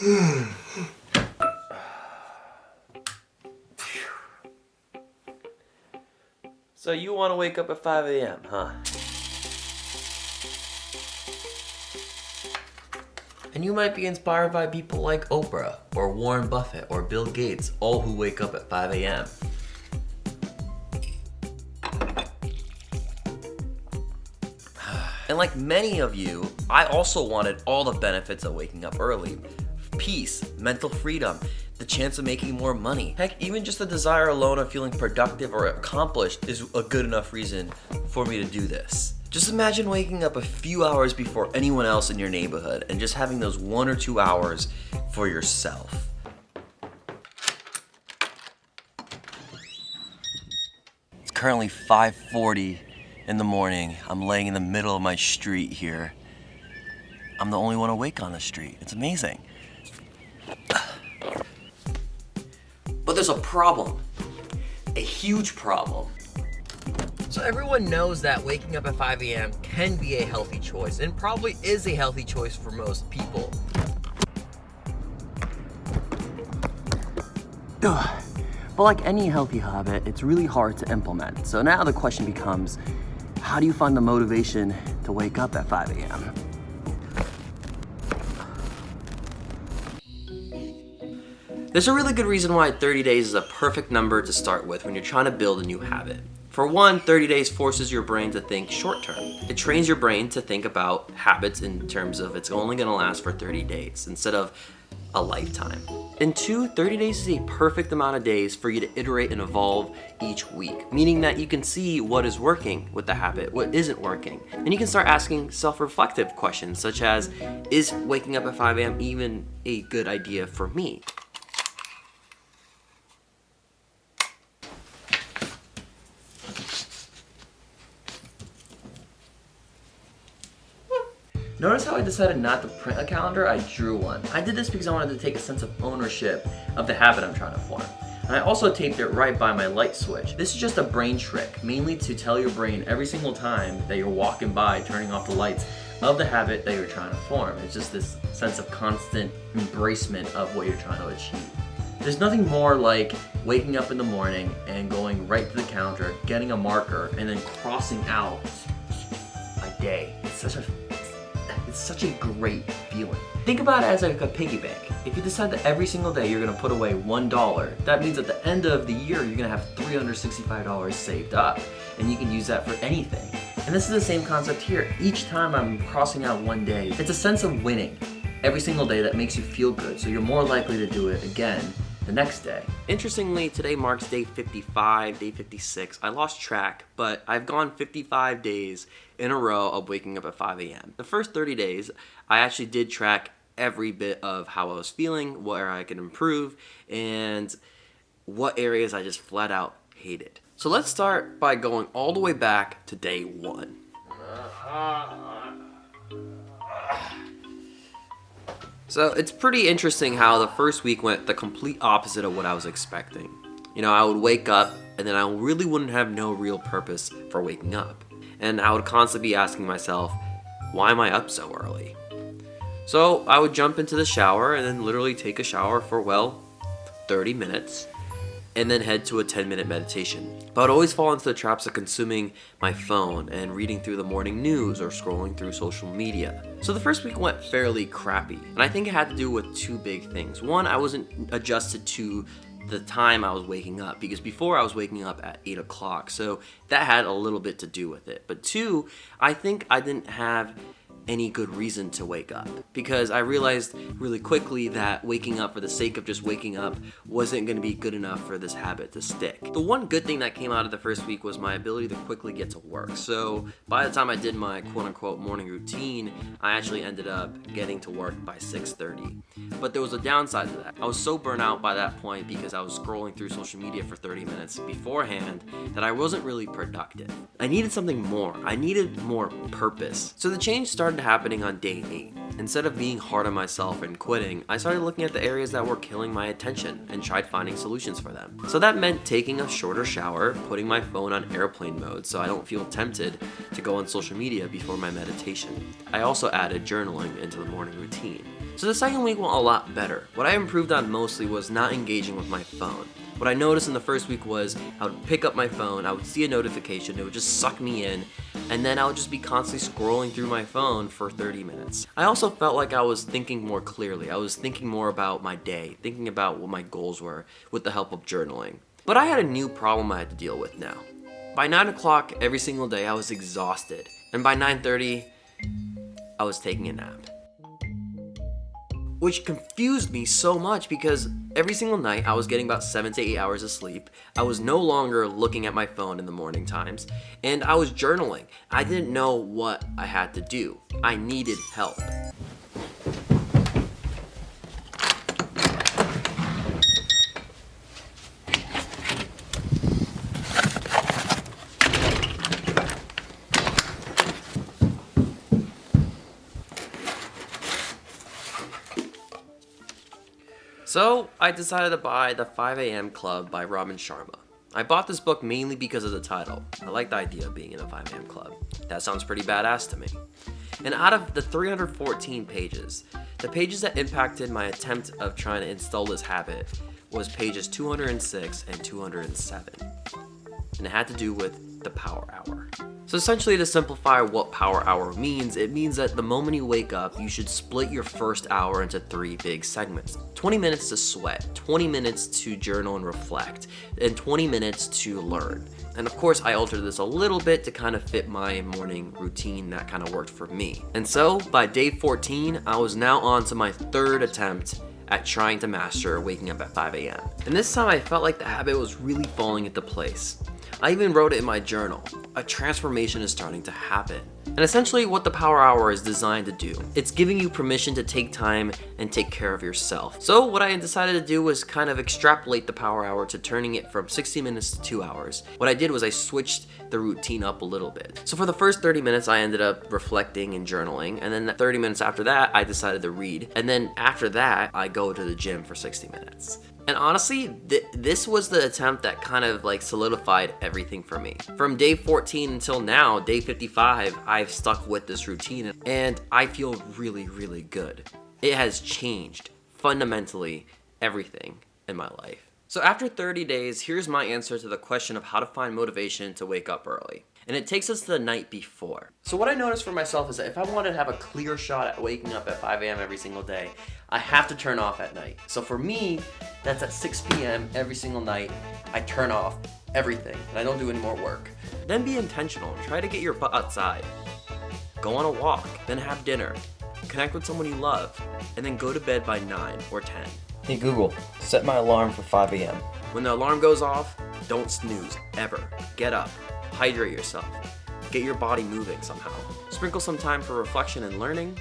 So you want to wake up at 5 a.m., huh? And you might be inspired by people like Oprah, or Warren Buffett, or Bill Gates, all who wake up at 5 a.m. And like many of you, I also wanted all the benefits of waking up early. Peace, mental freedom, the chance of making more money. Heck, even just the desire alone of feeling productive or accomplished is a good enough reason for me to do this. Just imagine waking up a few hours before anyone else in your neighborhood and just having those 1 or 2 hours for yourself. It's currently 5:40 in the morning. I'm laying in the middle of my street here. I'm the only one awake on the street. It's amazing. But there's a problem, a huge problem. So everyone knows that waking up at 5 a.m. can be a healthy choice, and probably is a healthy choice for most people. But like any healthy habit, it's really hard to implement. So now the question becomes, how do you find the motivation to wake up at 5 a.m.? There's a really good reason why 30 days is a perfect number to start with when you're trying to build a new habit. For one, 30 days forces your brain to think short term. It trains your brain to think about habits in terms of it's only gonna last for 30 days instead of a lifetime. And two, 30 days is a perfect amount of days for you to iterate and evolve each week, meaning that you can see what is working with the habit, what isn't working. And you can start asking self-reflective questions such as, is waking up at 5 a.m. even a good idea for me? Notice how I decided not to print a calendar? I drew one. I did this because I wanted to take a sense of ownership of the habit I'm trying to form. And I also taped it right by my light switch. This is just a brain trick, mainly to tell your brain every single time that you're walking by, turning off the lights of the habit that you're trying to form. It's just this sense of constant embracement of what you're trying to achieve. There's nothing more like waking up in the morning and going right to the counter, getting a marker, and then crossing out a day. It's such a great feeling. Think about it as like a piggy bank. If you decide that every single day you're gonna put away $1, that means at the end of the year you're gonna have $365 saved up, and you can use that for anything. And this is the same concept here. Each time I'm crossing out one day, it's a sense of winning every single day that makes you feel good, so you're more likely to do it again the next day. Interestingly, today marks day 55, day 56. I lost track, but I've gone 55 days in a row of waking up at 5 a.m. The first 30 days, I actually did track every bit of how I was feeling, where I could improve, and what areas I just flat out hated. So let's start by going all the way back to day 1. So it's pretty interesting how the first week went the complete opposite of what I was expecting. You know, I would wake up and then I really wouldn't have no real purpose for waking up. And I would constantly be asking myself, why am I up so early? So I would jump into the shower and then literally take a shower for, 30 minutes. And then head to a 10-minute meditation. But I'd always fall into the traps of consuming my phone and reading through the morning news or scrolling through social media. So the first week went fairly crappy, and I think it had to do with two big things. One, I wasn't adjusted to the time I was waking up, because before I was waking up at 8 o'clock, so that had a little bit to do with it. But two, I think I didn't have any good reason to wake up, because I realized really quickly that waking up for the sake of just waking up wasn't going to be good enough for this habit to stick. The one good thing that came out of the first week was my ability to quickly get to work. So by the time I did my quote-unquote morning routine, I actually ended up getting to work by 6:30. But there was a downside to that. I was so burnt out by that point because I was scrolling through social media for 30 minutes beforehand that I wasn't really productive. I needed something more. I needed more purpose. So the change started happening on day 8. Instead of being hard on myself and quitting, I started looking at the areas that were killing my attention and tried finding solutions for them. So that meant taking a shorter shower, putting my phone on airplane mode so I don't feel tempted to go on social media before my meditation. I also added journaling into the morning routine. So the second week went a lot better. What I improved on mostly was not engaging with my phone. What I noticed in the first week was I would pick up my phone, I would see a notification, it would just suck me in, and then I would just be constantly scrolling through my phone for 30 minutes. I also felt like I was thinking more clearly. I was thinking more about my day, thinking about what my goals were with the help of journaling. But I had a new problem I had to deal with now. By 9 o'clock every single day, I was exhausted. And by 9:30, I was taking a nap. Which confused me so much because every single night I was getting about 7 to 8 hours of sleep. I was no longer looking at my phone in the morning times, and I was journaling. I didn't know what I had to do. I needed help. So I decided to buy The 5 a.m. Club by Robin Sharma. I bought this book mainly because of the title. I like the idea of being in a 5 a.m. club. That sounds pretty badass to me. And out of the 314 pages, the pages that impacted my attempt of trying to install this habit was pages 206 and 207. And it had to do with the power hour. So essentially, to simplify what power hour means, it means that the moment you wake up, you should split your first hour into 3 big segments. 20 minutes to sweat, 20 minutes to journal and reflect, and 20 minutes to learn. And of course, I altered this a little bit to kind of fit my morning routine that kind of worked for me. And so by day 14, I was now on to my 3rd attempt at trying to master waking up at 5 a.m. And this time I felt like the habit was really falling into place. I even wrote it in my journal. A transformation is starting to happen. And essentially what the power hour is designed to do, it's giving you permission to take time and take care of yourself. So what I decided to do was kind of extrapolate the power hour to turning it from 60 minutes to 2 hours. What I did was I switched the routine up a little bit. So for the first 30 minutes, I ended up reflecting and journaling. And then 30 minutes after that, I decided to read. And then after that, I go to the gym for 60 minutes. And honestly, this was the attempt that kind of like solidified everything for me. From day 14 until now, day 55, I've stuck with this routine and I feel really, really good. It has changed fundamentally everything in my life. So after 30 days, here's my answer to the question of how to find motivation to wake up early. And it takes us to the night before. So what I noticed for myself is that if I want to have a clear shot at waking up at 5 a.m. every single day, I have to turn off at night. So for me, that's at 6 p.m. every single night. I turn off everything and I don't do any more work. Then be intentional. Try to get your butt outside. Go on a walk, then have dinner. Connect with someone you love, and then go to bed by 9 or 10. Hey Google, set my alarm for 5 a.m. When the alarm goes off, don't snooze, ever. Get up, hydrate yourself, get your body moving somehow. Sprinkle some time for reflection and learning,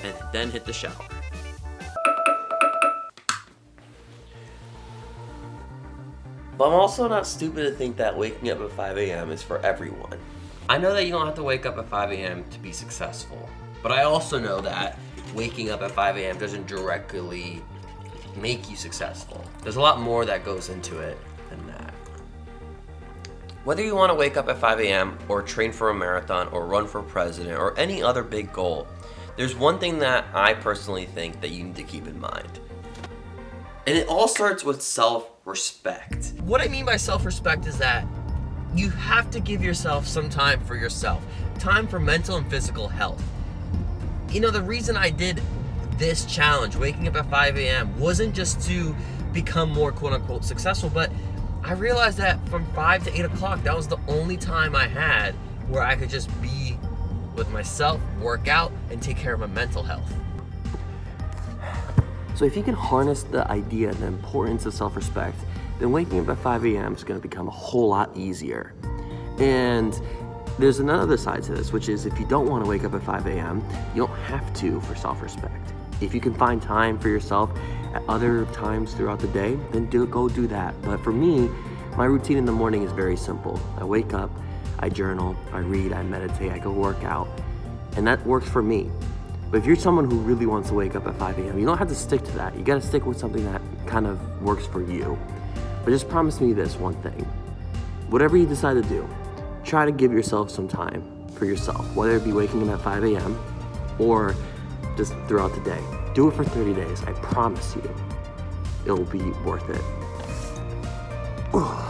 and then hit the shower. But I'm also not stupid to think that waking up at 5 a.m. is for everyone. I know that you don't have to wake up at 5 a.m. to be successful, but I also know that waking up at 5 a.m. doesn't directly make you successful. There's a lot more that goes into it than that. Whether you want to wake up at 5 a.m. or train for a marathon or run for president or any other big goal, there's one thing that I personally think that you need to keep in mind. And it all starts with self-respect. What I mean by self-respect is that you have to give yourself some time for yourself. Time for mental and physical health. You know, the reason I did this challenge, waking up at 5 a.m., wasn't just to become more quote-unquote successful, but I realized that from 5 to 8 o'clock, that was the only time I had where I could just be with myself, work out, and take care of my mental health. So if you can harness the idea and the importance of self-respect, then waking up at 5 a.m. is going to become a whole lot easier. And there's another side to this, which is if you don't want to wake up at 5 a.m., you don't have to for self-respect. If you can find time for yourself at other times throughout the day, then go do that. But for me, my routine in the morning is very simple. I wake up, I journal, I read, I meditate, I go work out, and that works for me. But if you're someone who really wants to wake up at 5 a.m., you don't have to stick to that. You gotta stick with something that kind of works for you. But just promise me this one thing. Whatever you decide to do, try to give yourself some time for yourself, whether it be waking up at 5 a.m. or just throughout the day. Do it for 30 days. I promise you, it'll be worth it. Ugh.